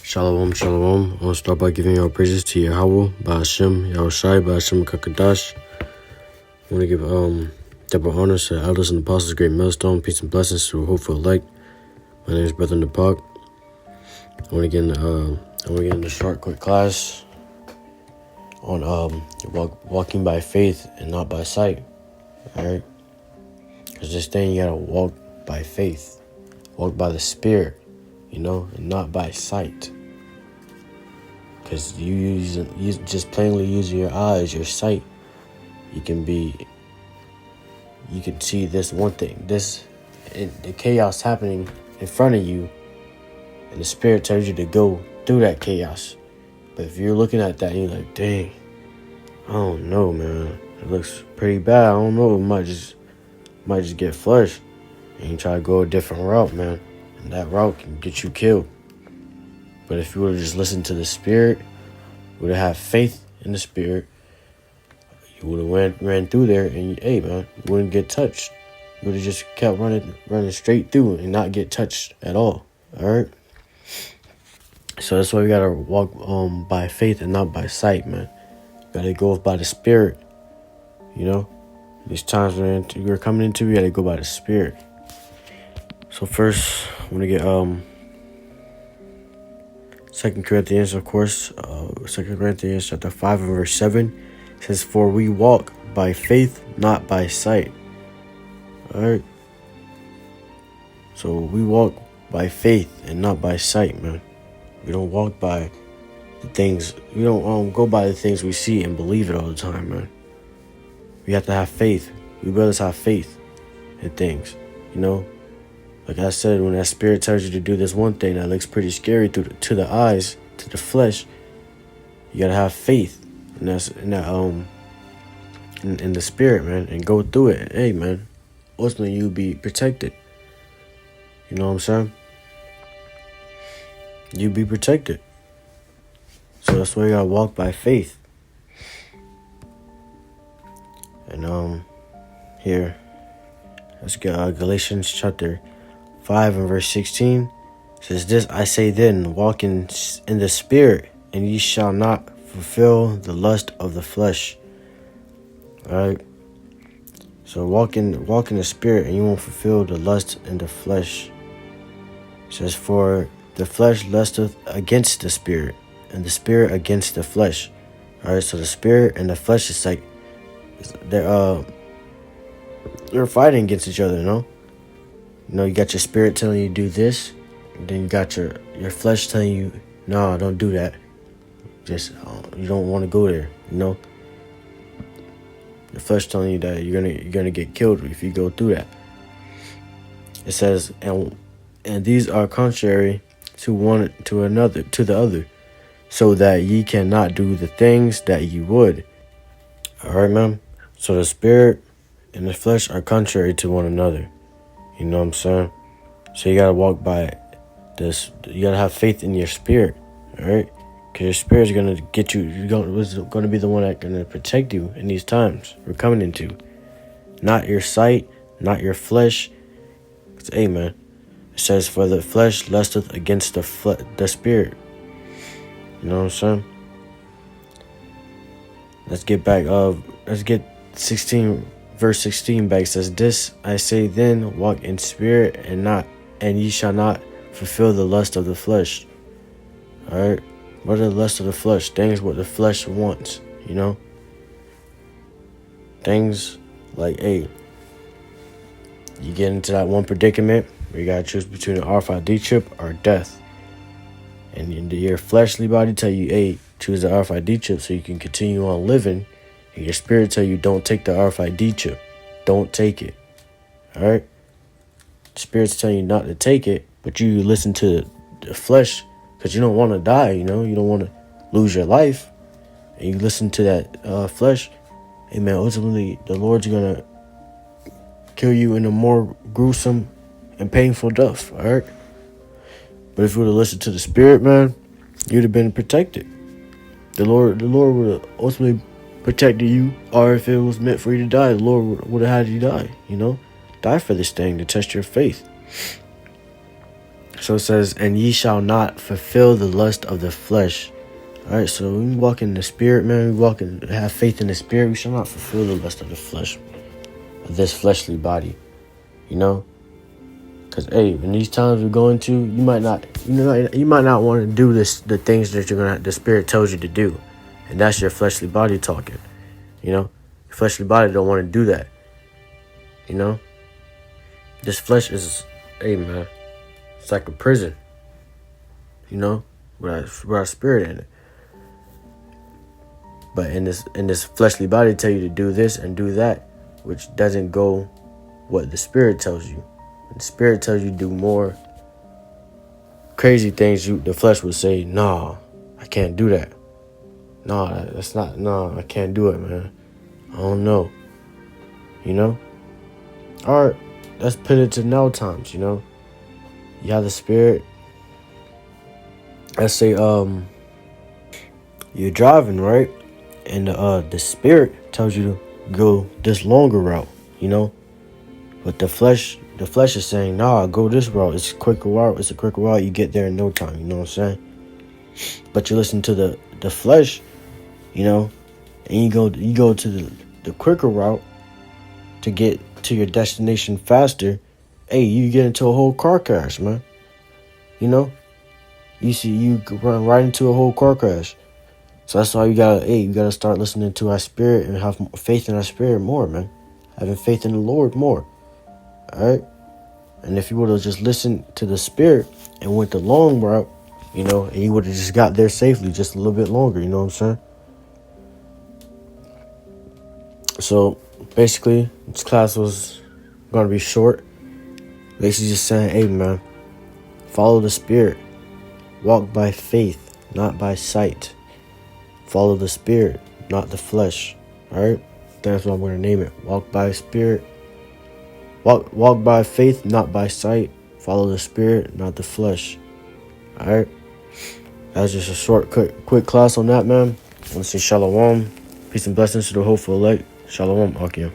Shalom, shalom. I want to start by giving y'all praises to Yahweh, Ba'ashem, Yahushai, Ba'ashem, Kakadash. I want to give double honors to the elders and apostles, great millstone, peace and blessings to a hopeful elect. My name is Brother Napak. I want to get in a short, quick class on walking by faith and not by sight. All right, because this thing you gotta walk by faith, walk by the Spirit, and not by sight. Because you just plainly using your eyes, your sight, you can see this one thing, the chaos happening in front of you, and the Spirit tells you to go through that chaos. But if you're looking at that and you're like, dang, I don't know, man, it looks pretty bad, I don't know, it might just get flushed, and you try to go a different route, man, and that route can get you killed. But if you would have just listened to the Spirit, would have had faith in the Spirit, you would have ran through there, and you wouldn't get touched. You would have just kept running straight through and not get touched at all. All right. So that's why we gotta walk by faith and not by sight, man. Gotta go by the Spirit. These times we're coming into, we gotta go by the Spirit. So first, I'm gonna get 2 Corinthians, of course. 2 Corinthians chapter 5 and verse 7 says, "For we walk by faith, not by sight." All right. So we walk by faith and not by sight, man. We don't walk by the things. We don't go by the things we see and believe it all the time, man. We have to have faith. We brothers have faith in things, Like I said, when that Spirit tells you to do this one thing that looks pretty scary to the eyes, to the flesh, you gotta have faith in the Spirit, man, and go through it. Hey, man, ultimately you'll be protected. You know what I'm saying? You'll be protected. So that's why you gotta walk by faith. And here, let's get Galatians chapter 5 and verse 16 says, "This I say then, walk in the Spirit, and ye shall not fulfill the lust of the flesh." All right. So walk in the Spirit, and you won't fulfill the lust in the flesh. It says, "For the flesh lusteth against the Spirit, and the Spirit against the flesh." All right. So the Spirit and the flesh is like they're fighting against each other, You got your Spirit telling you to do this, and then you got your flesh telling you, no, don't do that. Just you don't want to go there, Your flesh telling you that you're gonna get killed if you go through that. It says, and these are contrary to the other, so that ye cannot do the things that ye would. All right, man. So the Spirit and the flesh are contrary to one another. You know what I'm saying? So you gotta walk by this. You gotta have faith in your Spirit, all right? Because your Spirit's gonna get you. It's gonna be the one that's gonna protect you in these times we're coming into. Not your sight, not your flesh. Hey, man. It says, "For the flesh lusteth against the Spirit." You know what I'm saying? Let's get back. Let's get 16. Verse 16 back says, "This I say then, walk in Spirit, and ye shall not fulfill the lust of the flesh." All right, what are the lust of the flesh? Things what the flesh wants, Things like, hey, you get into that one predicament where you gotta choose between an RFID chip or death, and your fleshly body tell you, hey, choose the RFID chip so you can continue on living. And your Spirit tell you, don't take the RFID chip. Don't take it. All right? Spirit's telling you not to take it, but you listen to the flesh because you don't want to die, You don't want to lose your life. And you listen to that flesh. Amen. Ultimately, the Lord's going to kill you in a more gruesome and painful death. All right? But if you would have listened to the Spirit, man, you'd have been protected. The Lord would have ultimately protected you, or if it was meant for you to die, the Lord would have had you die, Die for this thing to test your faith. So it says, and ye shall not fulfill the lust of the flesh. All right, so when we walk in the spirit, man, have faith in the spirit, we shall not fulfill the lust of the flesh, of this fleshly body, you know? Because, hey, in these times we're going to, you might not want to do the things that the spirit tells you to do. And that's your fleshly body talking, you know? Your fleshly body don't want to do that, you know? This flesh is, hey, man, it's like a prison, you know, with our spirit in it. But in this fleshly body tell you to do this and do that, which doesn't go what the spirit tells you. When the spirit tells you to do more crazy things, the flesh will say, "Nah, I can't do that. Nah, that's not. Nah, I can't do it, man. I don't know." You know. All right, let's put it to now times. You know, you have the spirit. Let's say you're driving, right? And the spirit tells you to go this longer route, you know, but the flesh is saying, nah, go this route. It's a quicker route. You get there in no time. You know what I'm saying? But you listen to the flesh, you know, and you go to the quicker route to get to your destination faster. Hey, you get into a whole car crash, man. You know, you run right into a whole car crash. So that's why you gotta start listening to our spirit and have faith in our spirit more, man. Having faith in the Lord more. Alright? And if you would have just listened to the spirit and went the long route, you know, and you would have just got there safely just a little bit longer, you know what I'm saying? So basically, this class was gonna be short. Basically just saying, hey man, follow the spirit. Walk by faith, not by sight. Follow the spirit, not the flesh. Alright? That's what I'm going to name it. Walk by spirit. Walk by faith, not by sight. Follow the spirit, not the flesh. Alright? That's just a short, quick class on that, man. I want to say shalom. Peace and blessings to the hopeful elect. Shalom, Akim.